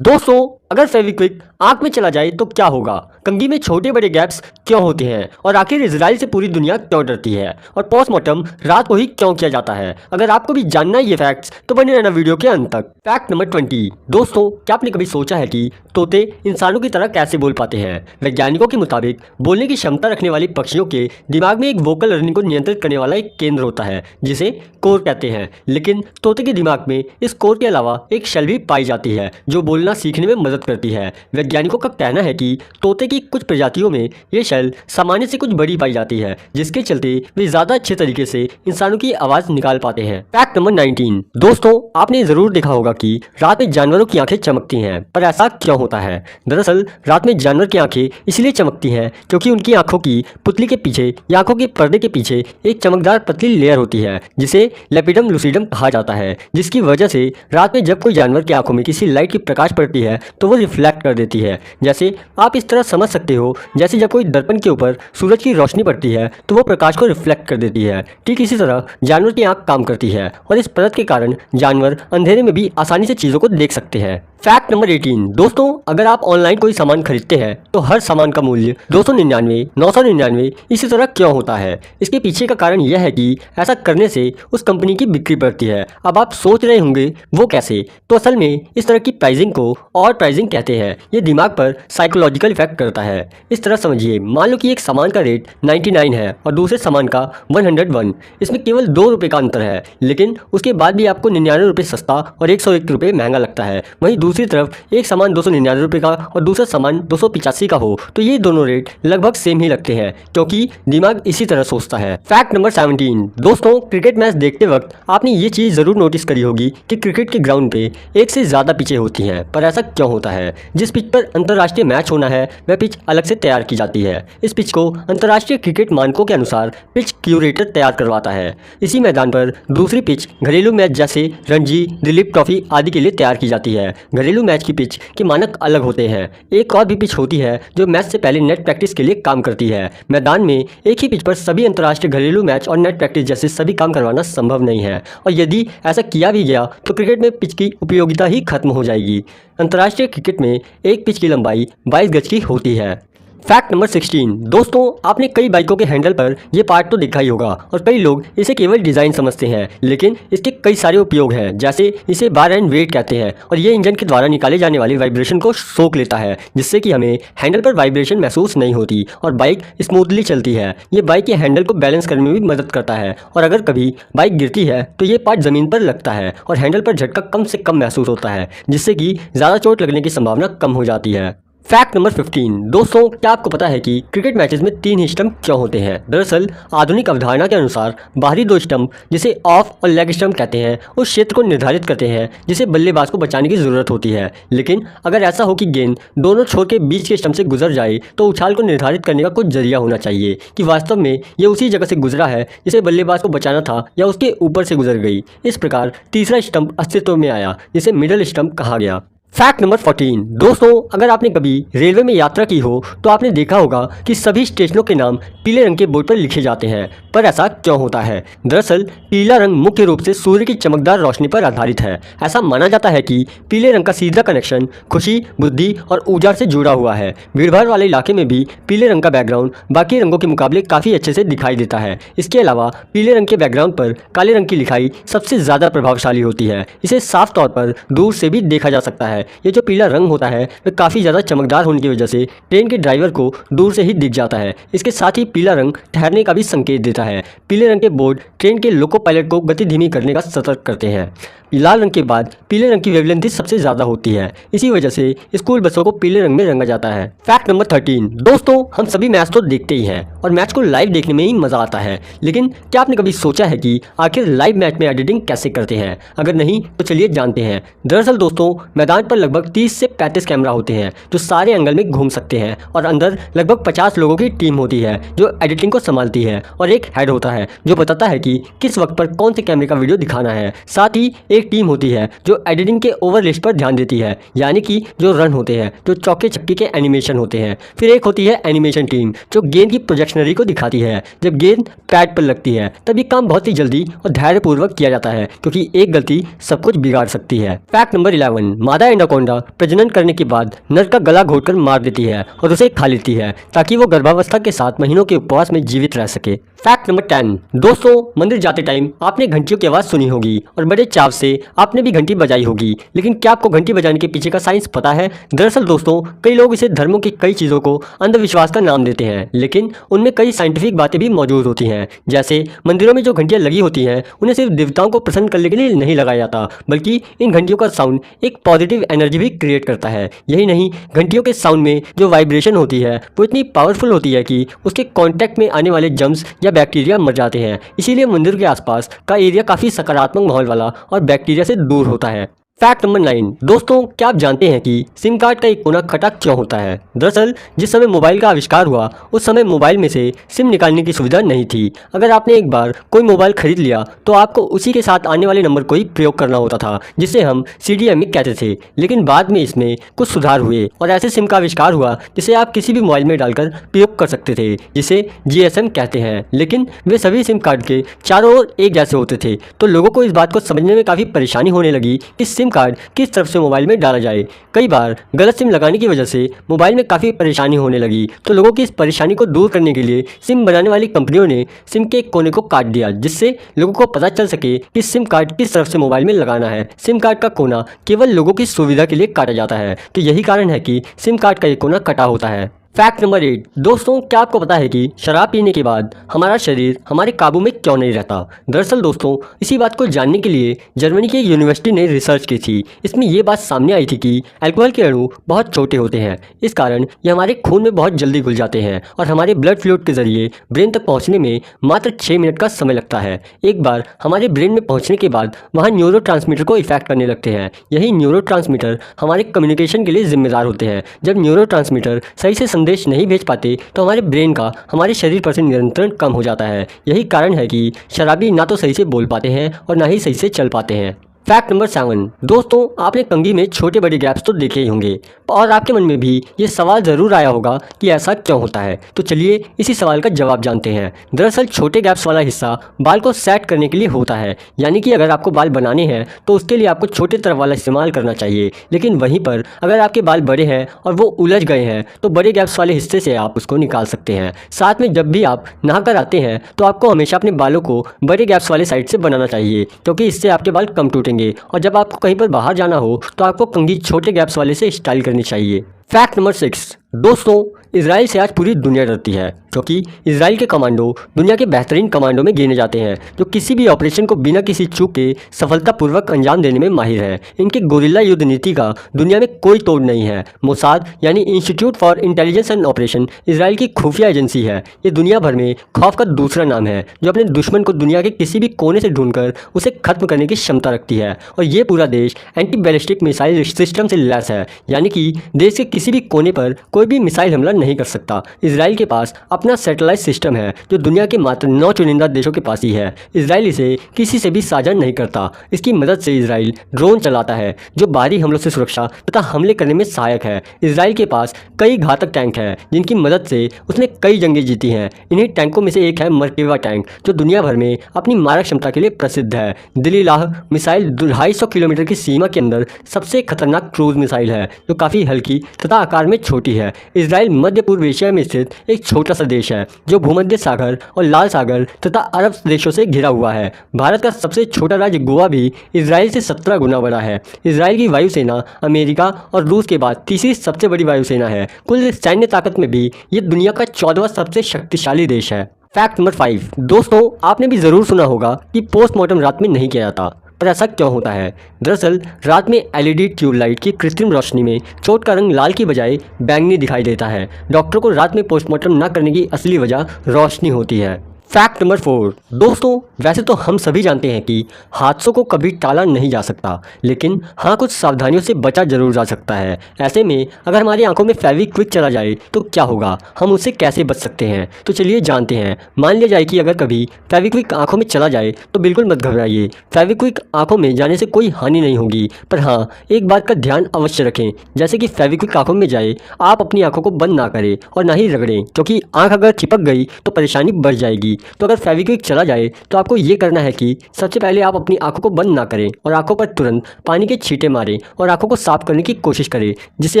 दोस्तों, अगर फेविक्विक आंख में चला जाए तो क्या होगा? कंघी में छोटे बड़े गैप्स क्यों होते हैं? और आखिर इजराइल से पूरी दुनिया क्यों डरती है? और पोस्टमार्टम रात को ही क्यों किया जाता है? अगर आपको भी जानना है ये फैक्ट्स तो बने रहना वीडियो के अंत तक। Fact number 20। दोस्तों, क्या आपने कभी सोचा है कि तोते इंसानों की तरह कैसे बोल पाते हैं? वैज्ञानिकों के मुताबिक बोलने की क्षमता रखने वाली पक्षियों के दिमाग में एक वोकल लर्निंग को नियंत्रित करने वाला एक केंद्र होता है जिसे कोर कहते हैं। लेकिन तोते के दिमाग में इस कोर के अलावा एक शेल भी पाई जाती है जो बोलना सीखने में मदद करती है। वैज्ञानिकों का कहना है कि तोते की कुछ प्रजातियों में ये शेल सामान्य से कुछ बड़ी पाई जाती है जिसके चलते वे ज्यादा अच्छे तरीके से इंसानों की आवाज निकाल पाते हैं। Fact number 19। दोस्तों, आपने जरूर देखा होगा कि रात में जानवरों की आंखें चमकती हैं, पर ऐसा क्यों होता है? दरअसल रात में जानवर की आंखें इसलिए चमकती हैं क्योंकि उनकी आंखों की पुतली के पीछे या आंखों के पर्दे के पीछे एक चमकदार पतली लेयर होती है जिसे लेपिडम लूसिडम कहा जाता है, जिसकी वजह से रात में जब कोई जानवर की आंखों में किसी लाइट की प्रकाश पड़ती है तो वो रिफ्लेक्ट कर देती है। जैसे आप इस तरह समझ सकते हो, जैसे जब कोई दर्पण के ऊपर सूरज की रोशनी पड़ती है तो वो प्रकाश को रिफ्लेक्ट कर देती है। ठीक इसी तरह जानवर की आंख काम करती है और इस परत के कारण जानवर अंधेरे में भी आसानी से चीजों को देख सकते हैं। Fact number 18। दोस्तों, अगर आप ऑनलाइन कोई सामान खरीदते हैं तो हर सामान का मूल्य 299, 999 इसी तरह क्यों होता है? इसके पीछे का कारण यह है कि ऐसा करने से उस कंपनी की बिक्री बढ़ती है। अब आप सोच रहे होंगे वो कैसे? तो असल में इस तरह की प्राइसिंग को और प्राइसिंग कहते हैं। ये दिमाग पर साइकोलॉजिकल इफेक्ट करता है। इस तरह समझिए, मान लो कि एक सामान का रेट 99 है और दूसरे सामान का 101। इसमें केवल 2 रुपये का अंतर है, लेकिन उसके बाद भी आपको 99 रुपये सस्ता और 101 रुपये महंगा लगता है। वहीं दूसरी तरफ एक सामान 299 रुपये का और दूसरा सामान 285 का हो तो ये दोनों रेट लगभग सेम ही लगते हैं क्योंकि दिमाग इसी तरह सोचता है। Fact number 17। दोस्तों, क्रिकेट मैच देखते वक्त आपने ये चीज़ ज़रूर नोटिस करी होगी कि क्रिकेट के ग्राउंड पे एक से ज़्यादा पिचें होती हैं, पर ऐसा क्यों होता है? जिस पिच पर अंतर्राष्ट्रीय मैच होना है वह पिच अलग से तैयार की जाती है। इस पिच को अंतर्राष्ट्रीय क्रिकेट मानकों के अनुसार पिच क्यूरेटर तैयार करवाता है। इसी मैदान पर दूसरी पिच घरेलू मैच जैसे रणजी, दिलीप ट्रॉफी आदि के लिए तैयार की जाती है। घरेलू मैच की पिच के मानक अलग होते हैं। एक और भी पिच होती है जो मैच से पहले नेट प्रैक्टिस के लिए काम करती है। मैदान में एक ही पिच पर सभी अंतर्राष्ट्रीय घरेलू मैच और नेट प्रैक्टिस जैसे सभी काम करवाना संभव नहीं है, और यदि ऐसा किया भी गया तो क्रिकेट में पिच की उपयोगिता ही खत्म हो जाएगी। अंतर्राष्ट्रीय क्रिकेट में एक पिच की लंबाई 22 गज की होती है। Fact number 16। दोस्तों, आपने कई बाइकों के हैंडल पर ये पार्ट तो देखा ही होगा और कई लोग इसे केवल डिज़ाइन समझते हैं, लेकिन इसके कई सारे उपयोग हैं। जैसे इसे बार एंड वेट कहते हैं और ये इंजन के द्वारा निकाले जाने वाली वाइब्रेशन को सोख लेता है जिससे कि हमें हैंडल पर वाइब्रेशन महसूस नहीं होती और बाइक स्मूथली चलती है। ये बाइक के हैंडल को बैलेंस करने में भी मदद करता है और अगर कभी बाइक गिरती है तो ये पार्ट ज़मीन पर लगता है और हैंडल पर झटका कम से कम महसूस होता है जिससे कि ज़्यादा चोट लगने की संभावना कम हो जाती है। Fact number 15। दोस्तों, क्या आपको पता है कि क्रिकेट मैचेस में 3 ही स्टंप क्यों होते हैं? दरअसल आधुनिक अवधारणा के अनुसार बाहरी 2 स्टंप जिसे ऑफ और लेग स्टंप कहते हैं उस क्षेत्र को निर्धारित करते हैं जिसे बल्लेबाज को बचाने की जरूरत होती है। लेकिन अगर ऐसा हो कि गेंद दोनों छोर के बीच के स्टंप से गुजर जाए तो उछाल को निर्धारित करने का कुछ जरिया होना चाहिए कि वास्तव में ये उसी जगह से गुजरा है जिसे बल्लेबाज को बचाना था या उसके ऊपर से गुजर गई। इस प्रकार तीसरा स्टंप अस्तित्व में आया जिसे मिडल स्टंप कहा गया। Fact number 14। दोस्तों, अगर आपने कभी रेलवे में यात्रा की हो तो आपने देखा होगा कि सभी स्टेशनों के नाम पीले रंग के बोर्ड पर लिखे जाते हैं, पर ऐसा क्यों होता है? दरअसल पीला रंग मुख्य रूप से सूर्य की चमकदार रोशनी पर आधारित है। ऐसा माना जाता है कि पीले रंग का सीधा कनेक्शन खुशी, बुद्धि और ऊर्जा से जुड़ा हुआ है। भीड़भाड़ वाले इलाके में भी पीले रंग का बैकग्राउंड बाकी रंगों के मुकाबले काफ़ी अच्छे से दिखाई देता है। इसके अलावा पीले रंग के बैकग्राउंड पर काले रंग की लिखाई सबसे ज़्यादा प्रभावशाली होती है। इसे साफ तौर पर दूर से भी देखा जा सकता है। ये जो पीला रंग होता है वह काफ़ी ज़्यादा चमकदार होने की वजह से ट्रेन के ड्राइवर को दूर से ही दिख जाता है। इसके साथ ही पीला रंग ठहरने का भी संकेत देता है। पीले रंग के बोर्ड ट्रेन के लोको पायलट को गति धीमी करने का सतर्क करते हैं। लाल रंग के बाद पीले रंग की वेवलेंथ सबसे ज़्यादा होती है। इसी वजह से स्कूल बसों को पीले रंग में रंगा जाता है। Fact number 13। दोस्तों, हम सभी मैच तो देखते ही हैं और मैच को लाइव देखने में ही मज़ा आता है, लेकिन क्या आपने कभी सोचा है कि आखिर लाइव मैच में एडिटिंग कैसे करते हैं? अगर नहीं तो चलिए जानते हैं। दरअसल दोस्तों, मैदान पर लगभग 30 से 35 कैमरा होते हैं जो सारे एंगल में घूम सकते हैं और अंदर लगभग 50 लोगों की टीम होती है जो एडिटिंग को संभालती है और एक हेड होता है जो बताता है कि कि किस वक्त पर कौन से कैमरे का वीडियो दिखाना है। साथ ही एक टीम होती है जो एडिटिंग के ओवरलिस्ट पर ध्यान देती है, यानी कि जो रन होते हैं, जो चौके छक्के के एनिमेशन होते हैं। फिर एक होती है एनिमेशन टीम जो गेंद की प्रोजेक्शनरी को दिखाती है। जब गेंद पैड पर लगती है तब ये काम बहुत ही जल्दी और धैर्यपूर्वक किया जाता है, क्योंकि एक गलती सब कुछ बिगाड़ सकती है। फैक्ट नंबर 11, मादा एनाकोंडा प्रजनन करने के बाद नर का गला घोटकर मार देती है और उसे खा लेती है, ताकि वो गर्भावस्था के 7 महीनों के उपवास में जीवित रह सके। फैक्ट नंबर 10, दोस्तों मंदिर जाते टाइम आपने घंटियों की आवाज़ सुनी होगी और बड़े चाव से आपने भी घंटी बजाई होगी, लेकिन क्या आपको घंटी बजाने के पीछे का साइंस पता है? दरअसल दोस्तों, कई लोग इसे धर्मों की कई चीज़ों को अंधविश्वास का नाम देते हैं, लेकिन उनमें कई साइंटिफिक बातें भी मौजूद होती हैं। जैसे मंदिरों में जो घंटियाँ लगी होती हैं उन्हें सिर्फ देवताओं को प्रसन्न करने के लिए नहीं लगाया जाता, बल्कि इन घंटियों का साउंड एक पॉजिटिव एनर्जी भी क्रिएट करता है। यही नहीं, घंटियों के साउंड में जो वाइब्रेशन होती है वो इतनी पावरफुल होती है कि उसके कांटेक्ट में आने वाले जर्म्स या बैक्टीरिया मर जाते हैं। इसीलिए मंदिर के आसपास का एरिया काफ़ी सकारात्मक माहौल वाला और बैक्टीरिया से दूर होता है। फैक्ट नंबर 9, दोस्तों क्या आप जानते हैं कि सिम कार्ड का एक कोना कटा क्यों होता है? दरअसल जिस समय मोबाइल का आविष्कार हुआ उस समय मोबाइल में से सिम निकालने की सुविधा नहीं थी। अगर आपने एक बार कोई मोबाइल खरीद लिया तो आपको उसी के साथ आने वाले नंबर को ही प्रयोग करना होता था, जिसे हम CDMA कहते थे। लेकिन बाद में इसमें कुछ सुधार हुए और ऐसे सिम का आविष्कार हुआ जिसे आप किसी भी मोबाइल में डालकर प्रयोग कर सकते थे, जिसे GSM कहते हैं। लेकिन वे सभी सिम कार्ड के चारों ओर एक जैसे होते थे, तो लोगों को इस बात को समझने में काफ़ी परेशानी होने लगी कि सिम कार्ड किस तरफ से मोबाइल में डाला जाए। कई बार गलत सिम लगाने की वजह से मोबाइल में काफ़ी परेशानी होने लगी, तो लोगों की इस परेशानी को दूर करने के लिए सिम बनाने वाली कंपनियों ने सिम के एक कोने को काट दिया, जिससे लोगों को पता चल सके कि सिम कार्ड किस तरफ से मोबाइल में लगाना है। सिम कार्ड का कोना केवल लोगों की सुविधा के लिए काटा जाता है, तो यही कारण है कि सिम कार्ड का एक कोना कटा होता है। फैक्ट नंबर 8, दोस्तों क्या आपको पता है कि शराब पीने के बाद हमारा शरीर हमारे काबू में क्यों नहीं रहता? दरअसल दोस्तों, इसी बात को जानने के लिए जर्मनी की यूनिवर्सिटी ने रिसर्च की थी। इसमें ये बात सामने आई थी कि अल्कोहल के अणु बहुत छोटे होते हैं, इस कारण ये हमारे खून में बहुत जल्दी घुल जाते हैं और हमारे ब्लड फ्लूइड के जरिए ब्रेन तक पहुँचने में मात्र 6 मिनट का समय लगता है। एक बार हमारे ब्रेन में पहुँचने के बाद वहाँ न्यूरोट्रांसमीटर को इफेक्ट करने लगते हैं। यही न्यूरोट्रांसमीटर हमारे कम्युनिकेशन के लिए जिम्मेदार होते हैं। जब न्यूरोट्रांसमीटर सही से संदेश नहीं भेज पाते तो हमारे ब्रेन का हमारे शरीर पर से नियंत्रण कम हो जाता है। यही कारण है कि शराबी ना तो सही से बोल पाते हैं और ना ही सही से चल पाते हैं। फैक्ट नंबर 7, दोस्तों आपने कंघी में छोटे बड़े गैप्स तो देखे ही होंगे और आपके मन में भी ये सवाल ज़रूर आया होगा कि ऐसा क्यों होता है। तो चलिए इसी सवाल का जवाब जानते हैं। दरअसल छोटे गैप्स वाला हिस्सा बाल को सेट करने के लिए होता है, यानी कि अगर आपको बाल बनाने हैं तो उसके लिए आपको छोटे तरफ वाला इस्तेमाल करना चाहिए। लेकिन वहीं पर अगर आपके बाल बड़े हैं और वो उलझ गए हैं तो बड़े गैप्स वाले हिस्से से आप उसको निकाल सकते हैं। साथ में जब भी आप नहा कर आते हैं तो आपको हमेशा अपने बालों को बड़े गैप्स वाले साइड से बनाना चाहिए, क्योंकि इससे आपके बाल कम टूटेंगे और जब आपको कहीं पर बाहर जाना हो तो आपको कंघी छोटे गैप्स वाले से स्टाइल करनी चाहिए। फैक्ट नंबर 6, दोस्तों इजराइल से आज पूरी दुनिया डरती है, क्योंकि इजराइल के कमांडो दुनिया के बेहतरीन कमांडो में गिने जाते हैं, जो किसी भी ऑपरेशन को बिना किसी चूक के सफलतापूर्वक अंजाम देने में माहिर है। इनकी गोरिल्ला युद्ध नीति का दुनिया में कोई तोड़ नहीं है। मोसाद यानी institute for intelligence and operation Israel की खुफिया एजेंसी है। ये दुनिया भर में खौफ का दूसरा नाम है, जो अपने दुश्मन को दुनिया के किसी भी कोने से ढूंढकर उसे खत्म करने की क्षमता रखती है। और ये पूरा देश एंटी बैलिस्टिक मिसाइल सिस्टम से लैस है, यानी कि देश के किसी भी कोने पर कोई भी मिसाइल हमला नहीं कर सकता। इजराइल के पास अपना सैटेलाइट सिस्टम है जो दुनिया के मात्र 9 चुनिंदा देशों के पास ही है। इजराइल इसे किसी से भी साझा नहीं करता। इसकी मदद से इजराइल ड्रोन चलाता है जो बाहरी हमलों से सुरक्षा तथा हमले करने में सहायक है। इजराइल के पास कई घातक टैंक हैं जिनकी मदद से उसने कई जंगें जीती हैं। इन्हीं टैंकों में से एक है मर्केवा टैंक, जो दुनिया भर में अपनी मारक क्षमता के लिए प्रसिद्ध है। दिलीलाह मिसाइल 250 किलोमीटर की सीमा के अंदर सबसे खतरनाक क्रूज मिसाइल है, जो काफ़ी हल्की तथा आकार में छोटी है। इजराइल मध्य पूर्व एशिया में स्थित एक छोटा सा देश है जो भूमध्य सागर और लाल सागर तथा अरब देशों से घिरा हुआ है। भारत का सबसे छोटा राज्य गोवा भी इजराइल से 17 गुना बड़ा है। इजराइल की वायुसेना अमेरिका और रूस के बाद तीसरी सबसे बड़ी वायुसेना है। कुल सैन्य ताकत में भी ये दुनिया का 14वां सबसे शक्तिशाली देश है। फैक्ट नंबर 5, दोस्तों आपने भी ज़रूर सुना होगा कि पोस्टमार्टम रात में नहीं किया जाता, पर ऐसा क्यों होता है? दरअसल रात में LED ट्यूबलाइट की कृत्रिम रोशनी में चोट का रंग लाल की बजाय बैंगनी दिखाई देता है। डॉक्टर को रात में पोस्टमार्टम न करने की असली वजह रोशनी होती है। Fact number 4। दोस्तों, वैसे तो हम सभी जानते हैं कि हादसों को कभी टाला नहीं जा सकता, लेकिन हाँ, कुछ सावधानियों से बचा जरूर जा सकता है। ऐसे में अगर हमारी आंखों में फेविक्विक चला जाए तो क्या होगा, हम उससे कैसे बच सकते हैं, तो चलिए जानते हैं। मान लिया जाए कि अगर कभी फेविक्विक आंखों में चला जाए तो बिल्कुल मत घबराइए। फेविक्विक आंखों में जाने से कोई हानि नहीं होगी, पर हाँ, एक बात का ध्यान अवश्य रखें। जैसे कि फेविक्विक आंखों में जाए, आप अपनी आंखों को बंद ना करें और ना ही रगड़ें, क्योंकि आंख अगर चिपक गई तो परेशानी बढ़ जाएगी। तो अगर फेविक्विक चला जाए तो आपको ये करना है कि सबसे पहले आप अपनी आंखों को बंद ना करें और आंखों पर तुरंत पानी के छींटे मारें और आंखों को साफ करने की कोशिश करें, जिससे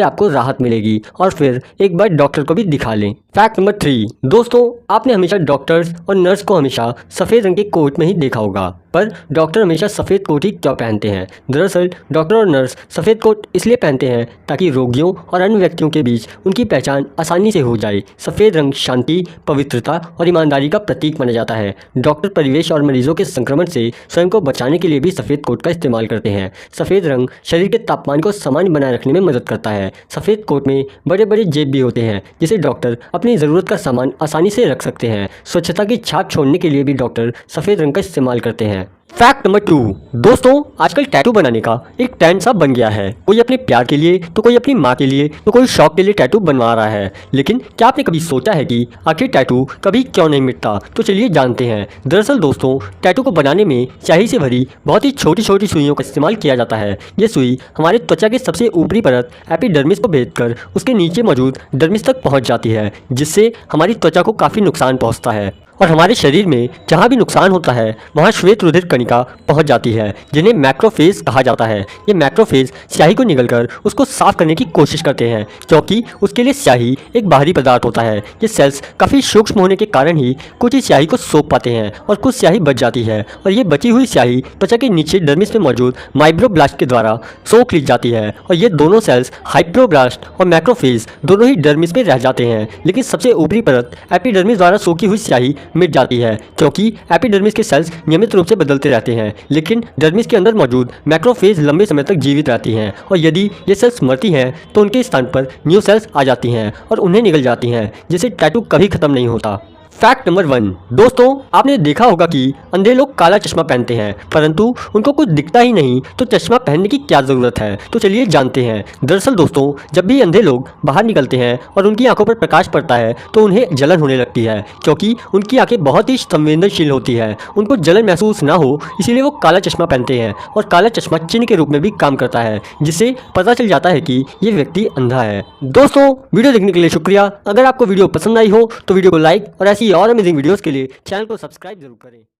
आपको राहत मिलेगी। और फिर एक बार डॉक्टर को भी दिखा लें। Fact number 3। दोस्तों, आपने हमेशा डॉक्टर्स और नर्स को हमेशा सफ़ेद रंग के कोट में ही देखा होगा, पर डॉक्टर हमेशा सफ़ेद कोट ही क्यों पहनते हैं? दरअसल डॉक्टर और नर्स सफ़ेद कोट इसलिए पहनते हैं ताकि रोगियों और अन्य व्यक्तियों के बीच उनकी पहचान आसानी से हो जाए। सफ़ेद रंग शांति, पवित्रता और ईमानदारी का प्रतीक माना जाता है। डॉक्टर परिवेश और मरीजों के संक्रमण से स्वयं को बचाने के लिए भी सफ़ेद कोट का इस्तेमाल करते हैं। सफ़ेद रंग शरीर के तापमान को सामान्य बनाए रखने में मदद करता है। सफ़ेद कोट में बड़े बड़े जेब भी होते हैं, जिसे डॉक्टर अपनी ज़रूरत का सामान आसानी से रख सकते हैं। स्वच्छता की छाप छोड़ने के लिए भी डॉक्टर सफ़ेद रंग का इस्तेमाल करते हैं। Fact number 2। दोस्तों, आजकल टैटू बनाने का एक ट्रेंड सा बन गया है। कोई अपने प्यार के लिए, तो कोई अपनी माँ के लिए, तो कोई शौक के लिए टैटू बनवा रहा है। लेकिन क्या आपने कभी सोचा है कि आखिर टैटू कभी क्यों नहीं मिटता? तो चलिए जानते हैं। दरअसल दोस्तों, टैटू को बनाने में स्याही से भरी बहुत ही छोटी छोटी सुइयों का इस्तेमाल किया जाता है। ये सुई हमारे त्वचा के सबसे ऊपरी परत एपिडर्मिस को भेदकर उसके नीचे मौजूद डर्मिस तक पहुँच जाती है, जिससे हमारी त्वचा को काफ़ी नुकसान पहुँचता है। और हमारे शरीर में जहाँ भी नुकसान होता है वहाँ श्वेत रुधिर कणिका पहुँच जाती है, जिन्हें मैक्रोफेज कहा जाता है। ये मैक्रोफेज स्याही को निगलकर उसको साफ करने की कोशिश करते हैं, क्योंकि उसके लिए स्याही एक बाहरी पदार्थ होता है। ये सेल्स काफ़ी सूक्ष्म होने के कारण ही कुछ ही स्याही को सोख पाते हैं और कुछ स्याही बच जाती है, और ये बची हुई स्याही त्वचा के नीचे डर्मिस में मौजूद माइक्रोब्लास्ट के द्वारा सोख ली जाती है। और ये दोनों सेल्स हाइप्रोब्लास्ट और मैक्रोफेज दोनों ही डर्मिस में रह जाते हैं, लेकिन सबसे ऊपरी परत एपिडर्मिस द्वारा सोखी हुई स्याही मिट जाती है, क्योंकि एपिडर्मिस के सेल्स नियमित रूप से बदलते रहते हैं, लेकिन डर्मिस के अंदर मौजूद मैक्रोफेज लंबे समय तक जीवित रहती हैं। और यदि ये सेल्स मरती हैं तो उनके स्थान पर न्यू सेल्स आ जाती हैं और उन्हें निगल जाती हैं, जिससे टैटू कभी खत्म नहीं होता। Fact number 1। दोस्तों, आपने देखा होगा कि अंधे लोग काला चश्मा पहनते हैं, परंतु उनको कुछ दिखता ही नहीं, तो चश्मा पहनने की क्या ज़रूरत है? तो चलिए जानते हैं। दरअसल दोस्तों, जब भी अंधे लोग बाहर निकलते हैं और उनकी आंखों पर प्रकाश पड़ता है तो उन्हें जलन होने लगती है, क्योंकि उनकी आंखें बहुत ही संवेदनशील होती है। उनको जलन महसूस ना हो, इसीलिए वो काला चश्मा पहनते हैं, और काला चश्मा चिन्ह के रूप में भी काम करता है, जिससे पता चल जाता है कि ये व्यक्ति अंधा है। दोस्तों, वीडियो देखने के लिए शुक्रिया। अगर आपको वीडियो पसंद आई हो तो वीडियो को लाइक और ऐसी और अमेजिंग वीडियोस के लिए चैनल को सब्सक्राइब जरूर करें।